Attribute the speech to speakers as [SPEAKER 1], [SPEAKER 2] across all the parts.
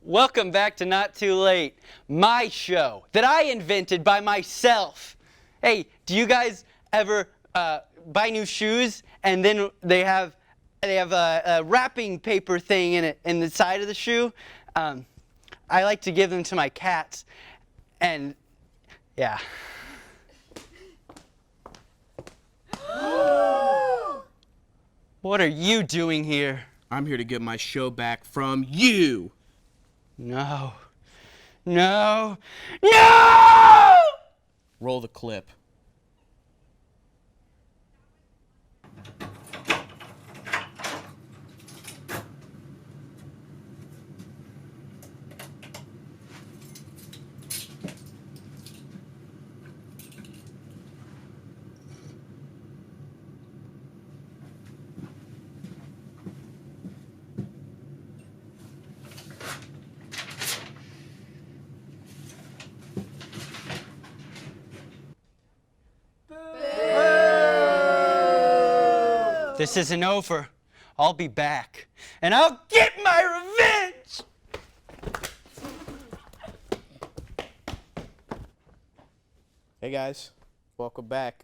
[SPEAKER 1] Welcome back to Not Too Late, my show that I invented by myself. Hey, do you guys ever buy new shoes and then they have a wrapping paper thing in it in the side of the shoe? I like to give them to my cats, and yeah. What are you doing here?
[SPEAKER 2] I'm here to get my show back from you.
[SPEAKER 1] No. No. No!
[SPEAKER 2] Roll the clip.
[SPEAKER 1] This isn't over. I'll be back, and I'll get my revenge!
[SPEAKER 2] Hey guys, welcome back.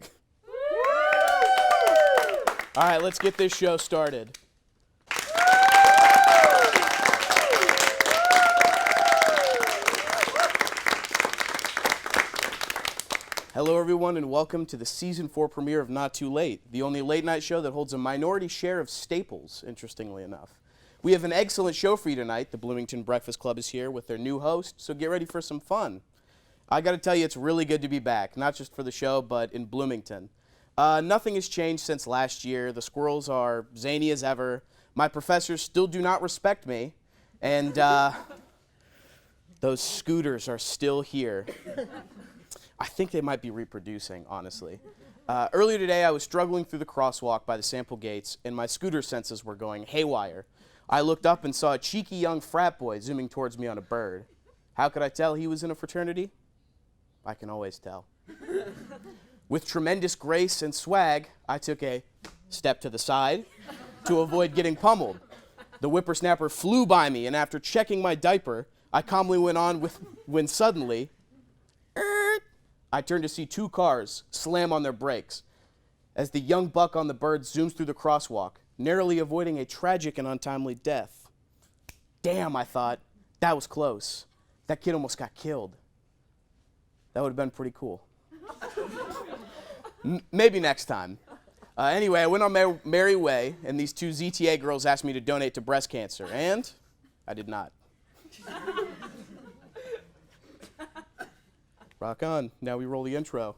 [SPEAKER 2] All right, let's get this show started. Hello everyone and welcome to the Season 4 premiere of Not Too Late, the only late night show that holds a minority share of staples, interestingly enough. We have an excellent show for you tonight. The Bloomington Breakfast Club is here with their new host, so get ready for some fun. I gotta tell you, it's really good to be back, not just for the show, but in Bloomington. Nothing has changed since last year. The squirrels are zany as ever. My professors still do not respect me, and those scooters are still here. I think they might be reproducing, honestly. Earlier today, I was struggling through the crosswalk by the sample gates, and my scooter senses were going haywire. I looked up and saw a cheeky young frat boy zooming towards me on a bird. How could I tell he was in a fraternity? I can always tell. With tremendous grace and swag, I took a step to the side to avoid getting pummeled. The whippersnapper flew by me, and after checking my diaper, I calmly went on when suddenly, I turned to see two cars slam on their brakes as the young buck on the bird zooms through the crosswalk, narrowly avoiding a tragic and untimely death. Damn, I thought, that was close. That kid almost got killed. That would have been pretty cool. Maybe next time. Anyway, I went on my merry way, and these two ZTA girls asked me to donate to breast cancer, and I did not. Rock on. Now we roll the intro.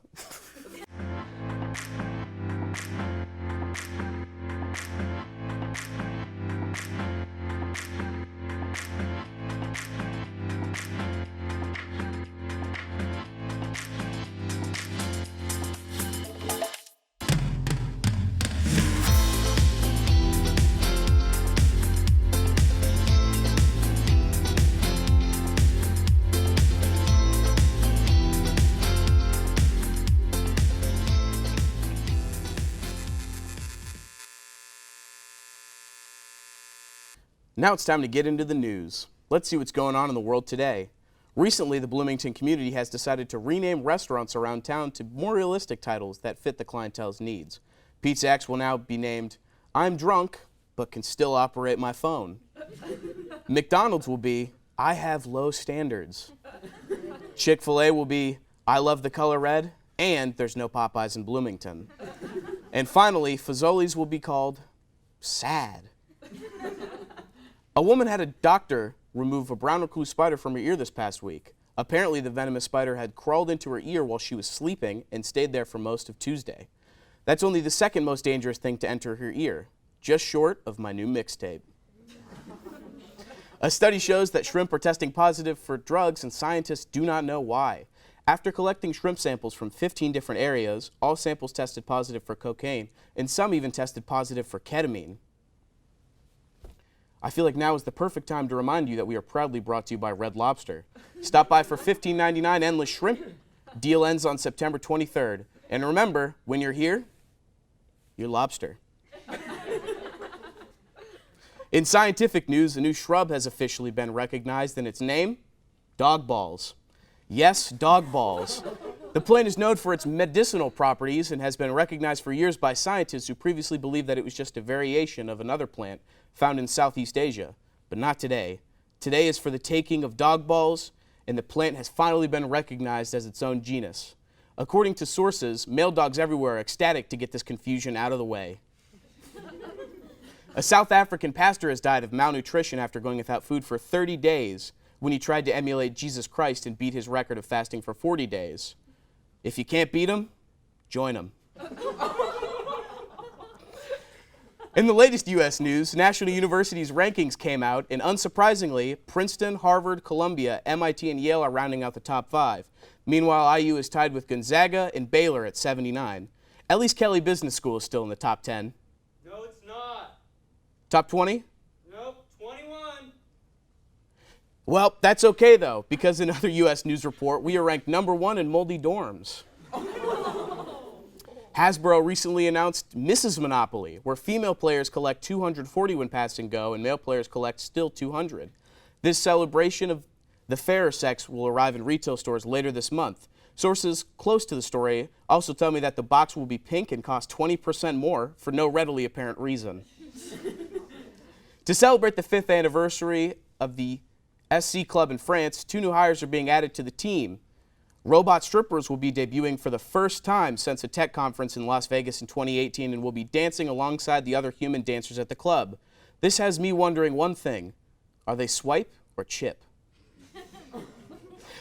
[SPEAKER 2] Now it's time to get into the news. Let's see what's going on in the world today. Recently, the Bloomington community has decided to rename restaurants around town to more realistic titles that fit the clientele's needs. Pizza X will now be named I'm Drunk, but Can Still Operate My Phone. McDonald's will be I Have Low Standards. Chick-fil-A will be I Love the Color Red, and There's No Popeyes in Bloomington. And finally, Fazoli's will be called Sad. A woman had a doctor remove a brown recluse spider from her ear this past week. Apparently, the venomous spider had crawled into her ear while she was sleeping and stayed there for most of Tuesday. That's only the second most dangerous thing to enter her ear, just short of my new mixtape. A study shows that shrimp are testing positive for drugs, and scientists do not know why. After collecting shrimp samples from 15 different areas, all samples tested positive for cocaine, and some even tested positive for ketamine. I feel like now is the perfect time to remind you that we are proudly brought to you by Red Lobster. Stop by for $15.99 endless shrimp. Deal ends on September 23rd. And remember, when you're here, you're lobster. In scientific news, a new shrub has officially been recognized, and its name? Dog balls. Yes, dog balls. The plant is known for its medicinal properties and has been recognized for years by scientists who previously believed that it was just a variation of another plant found in Southeast Asia. But not today. Today is for the taking of dog balls, and the plant has finally been recognized as its own genus. According to sources, male dogs everywhere are ecstatic to get this confusion out of the way. A South African pastor has died of malnutrition after going without food for 30 days when he tried to emulate Jesus Christ and beat his record of fasting for 40 days. If you can't beat him, join him. In the latest U.S. news, National University's rankings came out, and unsurprisingly, Princeton, Harvard, Columbia, MIT, and Yale are rounding out the top 5. Meanwhile, IU is tied with Gonzaga and Baylor at 79. At least Kelly Business School is still in the top 10.
[SPEAKER 1] No, it's not.
[SPEAKER 2] Top 20?
[SPEAKER 1] Nope, 21.
[SPEAKER 2] Well, that's okay, though, because in another U.S. news report, we are ranked number 1 in moldy dorms. Hasbro recently announced Mrs. Monopoly, where female players collect 240 when passing go and male players collect still 200. This celebration of the fairer sex will arrive in retail stores later this month. Sources close to the story also tell me that the box will be pink and cost 20% more for no readily apparent reason. To celebrate the 5th anniversary of the SC Club in France, 2 new hires are being added to the team. Robot strippers will be debuting for the first time since a tech conference in Las Vegas in 2018 and will be dancing alongside the other human dancers at the club. This has me wondering one thing. Are they swipe or chip?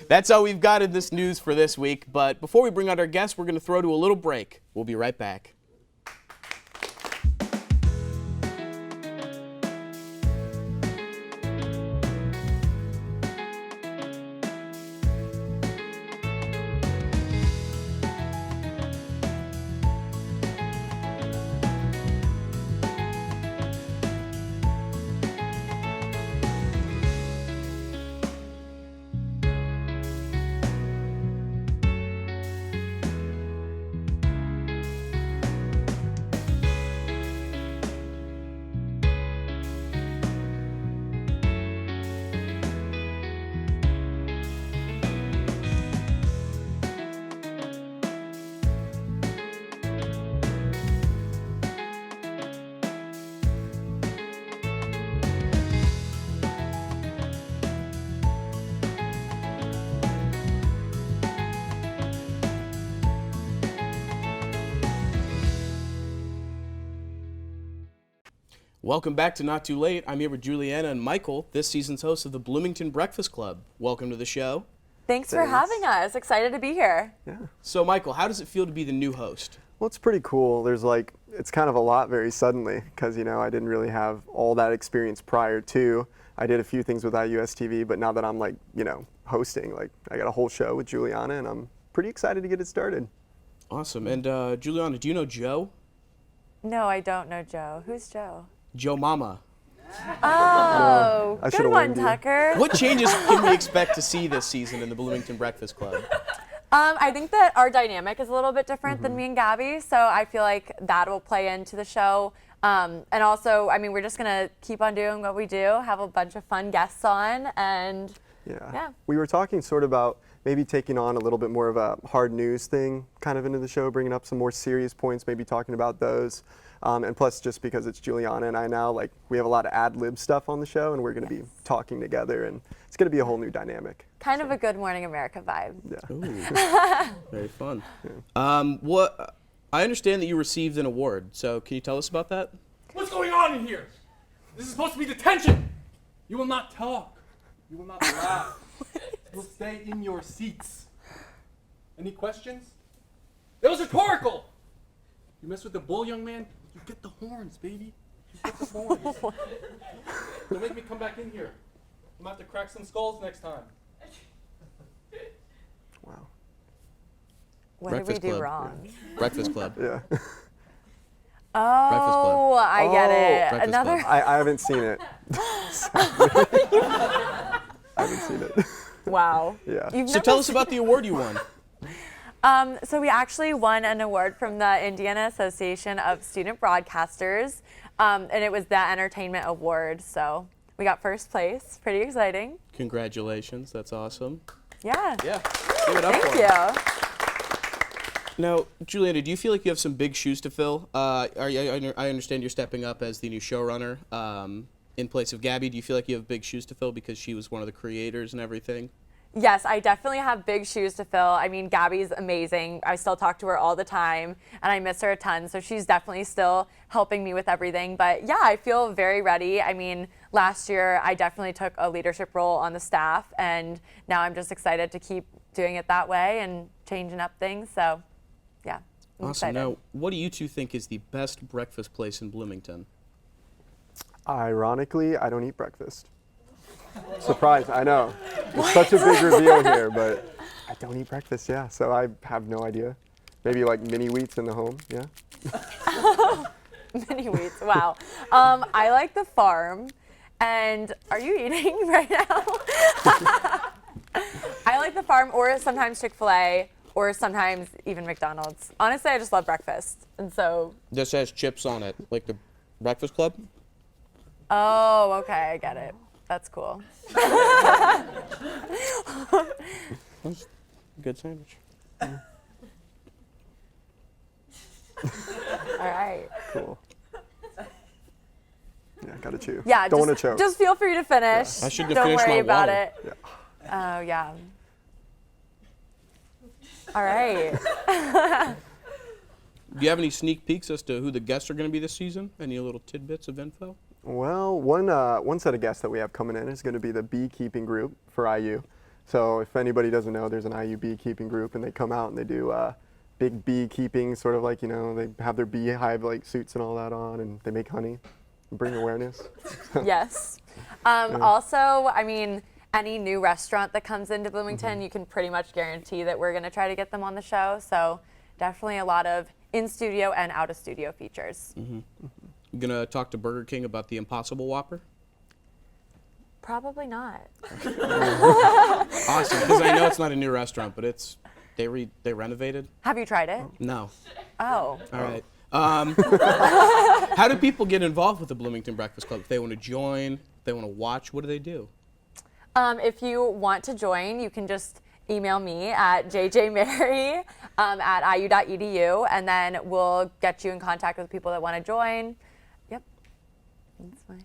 [SPEAKER 2] That's all we've got in this news for this week, but before we bring out our guests, we're going to throw to a little break. We'll be right back. Welcome back to Not Too Late. I'm here with Juliana and Michael, this season's host of the Bloomington Breakfast Club. Welcome to the show.
[SPEAKER 3] Thanks for having us. Excited to be here.
[SPEAKER 4] Yeah.
[SPEAKER 2] So, Michael, how does it feel to be the new host?
[SPEAKER 4] Well, it's pretty cool. It's kind of a lot very suddenly because, I didn't really have all that experience prior to. I did a few things with IUS TV, but now that I'm hosting, I got a whole show with Juliana and I'm pretty excited to get it started.
[SPEAKER 2] Awesome. And Juliana, do you know Joe?
[SPEAKER 3] No, I don't know Joe. Who's Joe?
[SPEAKER 2] Joe Mama.
[SPEAKER 3] Oh,
[SPEAKER 4] I
[SPEAKER 3] good
[SPEAKER 4] should've
[SPEAKER 3] one,
[SPEAKER 4] warned you.
[SPEAKER 3] Tucker.
[SPEAKER 2] What changes can we expect to see this season in the Bloomington Breakfast Club?
[SPEAKER 3] I think that our dynamic is a little bit different than me and Gabby, so I feel like that will play into the show. And also, we're just going to keep on doing what we do, have a bunch of fun guests on, and yeah.
[SPEAKER 4] We were talking sort of about maybe taking on a little bit more of a hard news thing kind of into the show, bringing up some more serious points, maybe talking about those. And plus, just because it's Juliana and I now, we have a lot of ad-lib stuff on the show, and we're going to be talking together, and it's going to be a whole new dynamic.
[SPEAKER 3] Kind of a Good Morning America vibe.
[SPEAKER 4] Yeah.
[SPEAKER 2] Ooh, very fun. Yeah. I understand that you received an award, so can you tell us about that?
[SPEAKER 5] What's going on in here? This is supposed to be detention. You will not talk. You will not laugh. You'll stay in your seats. Any questions? It was rhetorical. You mess with the bull, young man, you get the horns, baby. You get the horns. Don't make me come back in here. I'm about to crack some skulls next time.
[SPEAKER 4] Wow.
[SPEAKER 3] What
[SPEAKER 2] Breakfast
[SPEAKER 3] did we do
[SPEAKER 2] Club.
[SPEAKER 3] wrong?
[SPEAKER 2] Breakfast Club.
[SPEAKER 4] Yeah.
[SPEAKER 3] Oh, I get it.
[SPEAKER 2] Breakfast
[SPEAKER 3] Another.
[SPEAKER 2] Club.
[SPEAKER 4] I haven't seen it. I haven't seen it.
[SPEAKER 3] Wow.
[SPEAKER 4] Yeah.
[SPEAKER 3] You've
[SPEAKER 2] So
[SPEAKER 3] never
[SPEAKER 2] tell us about the award you won.
[SPEAKER 3] So we actually won an award from the Indiana Association of Student Broadcasters. and it was the entertainment award. So we got first place. Pretty exciting.
[SPEAKER 2] Congratulations. That's awesome.
[SPEAKER 3] Yeah.
[SPEAKER 2] Yeah. Give it up
[SPEAKER 3] Thank
[SPEAKER 2] for
[SPEAKER 3] you.
[SPEAKER 2] 'em. Now, Juliana, do you feel like you have some big shoes to fill? I understand you're stepping up as the new showrunner in place of Gabby. Do you feel like you have big shoes to fill because she was one of the creators and everything?
[SPEAKER 3] Yes, I definitely have big shoes to fill. I mean, Gabby's amazing. I still talk to her all the time, and I miss her a ton. So she's definitely still helping me with everything. But yeah, I feel very ready. I mean, last year I definitely took a leadership role on the staff, and now I'm just excited to keep doing it that way and changing up things. So yeah, I'm
[SPEAKER 2] Awesome.
[SPEAKER 3] excited.
[SPEAKER 2] Now, what do you two think is the best breakfast place in Bloomington?
[SPEAKER 4] Ironically, I don't eat breakfast. Surprise, I know. It's such a big reveal here, but I don't eat breakfast, yeah. So I have no idea. Maybe like mini wheats in the home, yeah.
[SPEAKER 3] Mini wheats, wow. I like the farm. And are you eating right now? I like the farm, or sometimes Chick-fil-A, or sometimes even McDonald's. Honestly, I just love breakfast. And so,
[SPEAKER 2] This has chips on it, like the Breakfast Club.
[SPEAKER 3] oh, okay, I get it. That's cool.
[SPEAKER 2] Good sandwich.
[SPEAKER 3] All right.
[SPEAKER 4] Cool. Yeah, gotta chew.
[SPEAKER 3] Yeah,
[SPEAKER 4] don't want to
[SPEAKER 3] just,
[SPEAKER 4] choke.
[SPEAKER 3] just feel free to finish.
[SPEAKER 2] I should have
[SPEAKER 3] Don't
[SPEAKER 2] finished
[SPEAKER 3] worry
[SPEAKER 2] my
[SPEAKER 3] about
[SPEAKER 2] water.
[SPEAKER 3] it. Oh, yeah. All right.
[SPEAKER 2] Do you have any sneak peeks as to who the guests are going to be this season? Any little tidbits of info?
[SPEAKER 4] Well, one set of guests that we have coming in is going to be the beekeeping group for IU. So if anybody doesn't know, there's an IU beekeeping group, and they come out and they do big beekeeping, sort of like, you know, they have their beehive like suits and all that on, and they make honey and bring awareness.
[SPEAKER 3] Yes. Also, I mean, any new restaurant that comes into Bloomington, you can pretty much guarantee that we're going to try to get them on the show. So definitely a lot of in-studio and out-of-studio features.
[SPEAKER 2] You going to talk to Burger King about the Impossible Whopper?
[SPEAKER 3] Probably not.
[SPEAKER 2] Awesome, because I know it's not a new restaurant, but it's they renovated.
[SPEAKER 3] Have you tried it?
[SPEAKER 2] No.
[SPEAKER 3] Oh.
[SPEAKER 2] All right. How do people get involved with the Bloomington Breakfast Club? If they want to join, if they want to watch, what do they do?
[SPEAKER 3] If you want to join, you can just email me at jjmary at iu.edu, and then we'll get you in contact with people that want to join. Yep. That's fine.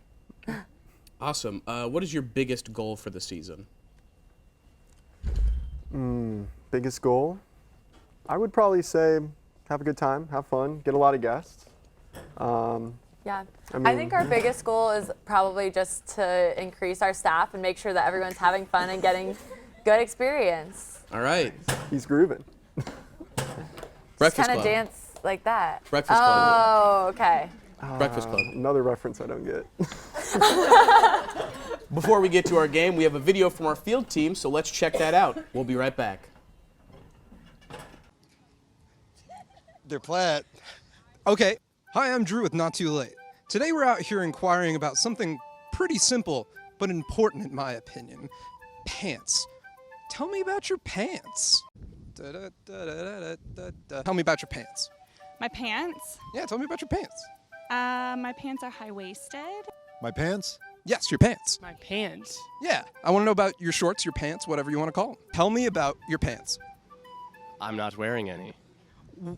[SPEAKER 2] Awesome. What is your biggest goal for the season?
[SPEAKER 4] Biggest goal? I would probably say have a good time, have fun, get a lot of guests.
[SPEAKER 3] Yeah. I
[SPEAKER 4] mean-
[SPEAKER 3] think our biggest goal is probably just to increase our staff and make sure that everyone's having fun and getting good experience.
[SPEAKER 2] All right.
[SPEAKER 4] He's grooving.
[SPEAKER 2] Breakfast
[SPEAKER 3] Kind of
[SPEAKER 2] Club.
[SPEAKER 3] dance like that.
[SPEAKER 2] Breakfast Club.
[SPEAKER 3] Oh, okay.
[SPEAKER 2] Breakfast Club.
[SPEAKER 4] Another reference I don't get.
[SPEAKER 2] Before we get to our game, we have a video from our field team, so let's check that out. We'll be right back.
[SPEAKER 6] They're plaid. Okay. Hi, I'm Drew with Not Too Late. Today we're out here inquiring about something pretty simple, but important in my opinion. Pants. Tell me about your pants. Tell me about your pants.
[SPEAKER 7] My pants?
[SPEAKER 6] Yeah, tell me about your pants.
[SPEAKER 7] My pants are high-waisted.
[SPEAKER 8] My pants?
[SPEAKER 6] Yes, your pants.
[SPEAKER 9] My pants?
[SPEAKER 6] Yeah, I want to know about your shorts, your pants, whatever you want to call them. Tell me about your pants.
[SPEAKER 9] I'm not wearing any.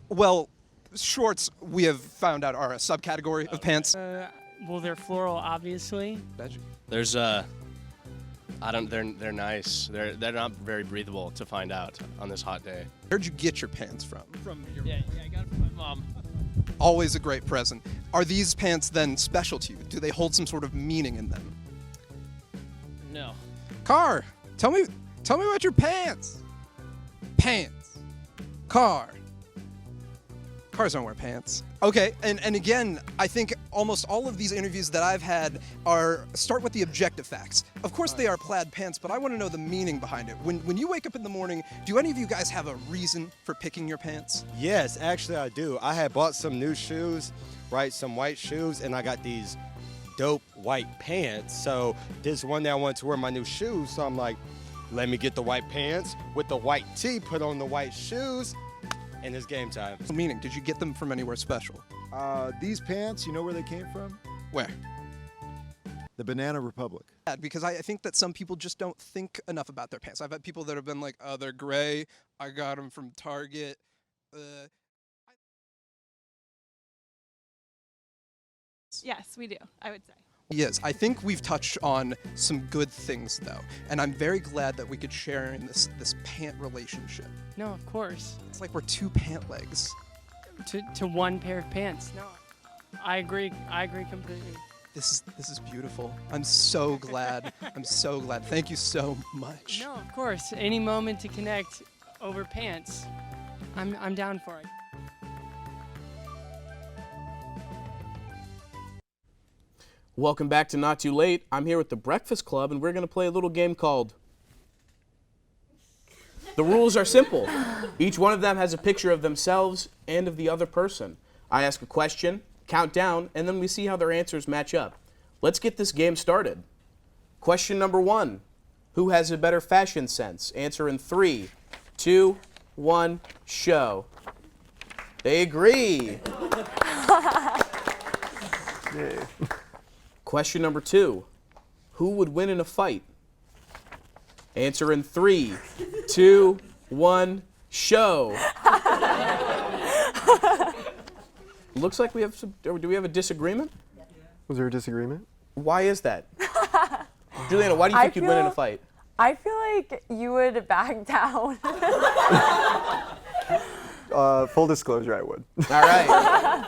[SPEAKER 6] Well, shorts, we have found out, are a subcategory of pants.
[SPEAKER 9] Well, they're floral, obviously. There's they're nice. They're not very breathable to find out on this hot day.
[SPEAKER 6] Where'd you get your pants from?
[SPEAKER 9] Yeah, I got it from my mom.
[SPEAKER 6] Always a great present. Are these pants then special to you? Do they hold some sort of meaning in them?
[SPEAKER 9] No.
[SPEAKER 6] Car, tell me about your pants. Pants. Car. Cars don't wear pants. Okay, and again, I think almost all of these interviews that I've had start with the objective facts. Of course they are plaid pants, but I want to know the meaning behind it. When you wake up in the morning, do any of you guys have a reason for picking your pants?
[SPEAKER 8] Yes, actually I do. I had bought some new shoes, right, some white shoes, and I got these dope white pants. So this one day I wanted to wear my new shoes, so I'm like, let me get the white pants with the white tee, put on the white shoes, and it's game time.
[SPEAKER 6] Meaning, did you get them from anywhere special?
[SPEAKER 10] These pants, you know where they came from?
[SPEAKER 6] Where?
[SPEAKER 10] The Banana Republic.
[SPEAKER 6] Because I think that some people just don't think enough about their pants. I've had people that have been like, oh, they're gray. I got them from Target.
[SPEAKER 7] Yes, we do, I would say.
[SPEAKER 6] Yes, I think we've touched on some good things though, and I'm very glad that we could share in this pant relationship.
[SPEAKER 11] No, of course.
[SPEAKER 6] It's like we're two pant legs.
[SPEAKER 11] To one pair of pants. No, I agree. I agree completely.
[SPEAKER 6] This is beautiful. I'm so glad. I'm so glad. Thank you so much.
[SPEAKER 11] No, of course. Any moment to connect over pants, I'm down for it.
[SPEAKER 2] Welcome back to Not Too Late. I'm here with the Breakfast Club, and we're going to play a little game called... The rules are simple. Each one of them has a picture of themselves and of the other person. I ask a question, count down, and then we see how their answers match up. Let's get this game started. Question number 1. Who has a better fashion sense? Answer in 3, 2, 1, show. They agree.
[SPEAKER 4] Yay.
[SPEAKER 2] Question number 2. Who would win in a fight? Answer in 3, 2, 1, show. Looks like we have some, do we have a disagreement?
[SPEAKER 4] Was there a disagreement?
[SPEAKER 2] Why is that? Juliana, why do you think you'd win in a fight?
[SPEAKER 3] I feel like you would back down.
[SPEAKER 4] Full disclosure, I would.
[SPEAKER 2] All right.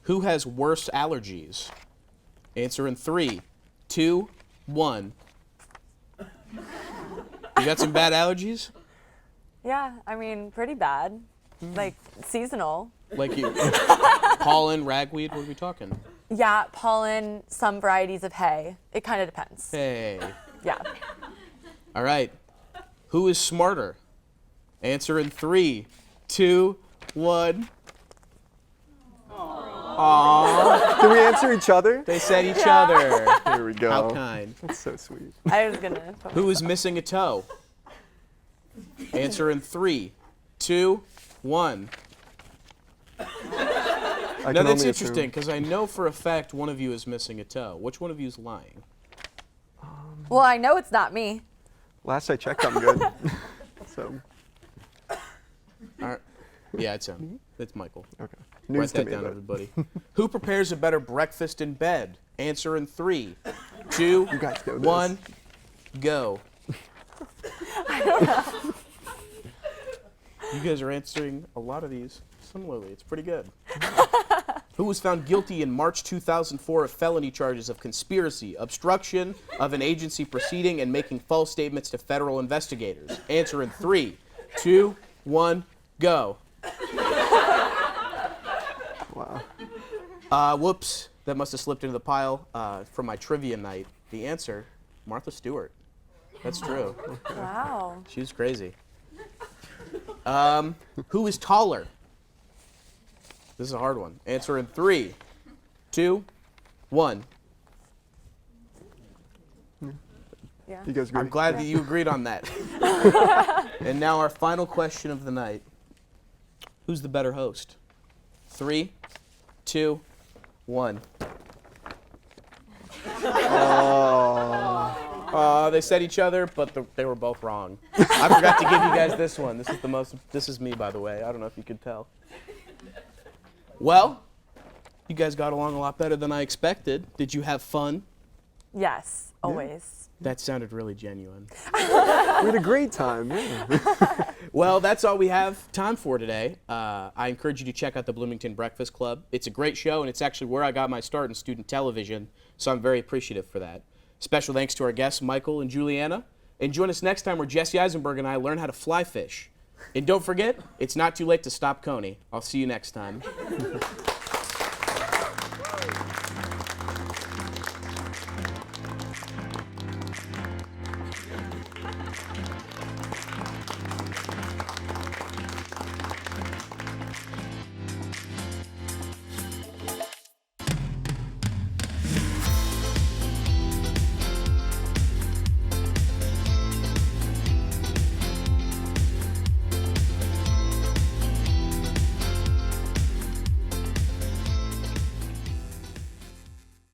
[SPEAKER 2] Who has worse allergies? Answer in 3, 2, 1. You got some bad allergies?
[SPEAKER 3] Yeah, I mean, pretty bad. Like, seasonal.
[SPEAKER 2] Like you, pollen, ragweed, what are we talking?
[SPEAKER 3] Yeah, pollen, some varieties of hay. It kind of depends.
[SPEAKER 2] Hey.
[SPEAKER 3] Yeah.
[SPEAKER 2] All right. Who is smarter? Answer in 3, 2, 1. Aww.
[SPEAKER 4] Did we answer each other?
[SPEAKER 2] They said each other.
[SPEAKER 4] Here we go.
[SPEAKER 2] How kind.
[SPEAKER 4] That's so sweet.
[SPEAKER 3] I was gonna.
[SPEAKER 2] Who is missing a toe? Answer in 3, 2, 1. Now that's interesting because I know for a fact one of you is missing a toe. Which one of you is lying?
[SPEAKER 3] Well, I know it's not me.
[SPEAKER 4] Last I checked, I'm good. So.
[SPEAKER 2] All right. Yeah, it's him. It's Michael.
[SPEAKER 4] Okay.
[SPEAKER 2] Write
[SPEAKER 4] News to
[SPEAKER 2] that
[SPEAKER 4] me,
[SPEAKER 2] down,
[SPEAKER 4] but-
[SPEAKER 2] everybody. Who prepares a better breakfast in bed? Answer in 3, 2,
[SPEAKER 4] You guys know this.
[SPEAKER 2] 1, go.
[SPEAKER 3] I don't know.
[SPEAKER 2] You guys are answering a lot of these similarly. It's pretty good. Who was found guilty in March 2004 of felony charges of conspiracy, obstruction of an agency proceeding, and making false statements to federal investigators? Answer in 3, 2, 1, go.
[SPEAKER 4] Wow.
[SPEAKER 2] Whoops. That must have slipped into the pile from my trivia night. The answer, Martha Stewart. That's true.
[SPEAKER 3] Wow.
[SPEAKER 2] She was crazy. Who is taller? This is a hard one. Answer in 3, 2, 1.
[SPEAKER 3] Yeah.
[SPEAKER 4] You guys agree?
[SPEAKER 2] I'm glad that you agreed on that. And now our final question of the night. Who's the better host? 3, 2, 1. They said each other, but they were both wrong. I forgot to give you guys this one. This is me, by the way. I don't know if you could tell. Well, you guys got along a lot better than I expected. Did you have fun?
[SPEAKER 3] Yes, always.
[SPEAKER 2] That sounded really genuine.
[SPEAKER 4] We had a great time. Yeah.
[SPEAKER 2] Well, that's all we have time for today. I encourage you to check out the Bloomington Breakfast Club. It's a great show, and it's actually where I got my start in student television, so I'm very appreciative for that. Special thanks to our guests, Michael and Juliana. And join us next time where Jesse Eisenberg and I learn how to fly fish. And don't forget, it's not too late to stop Coney. I'll see you next time.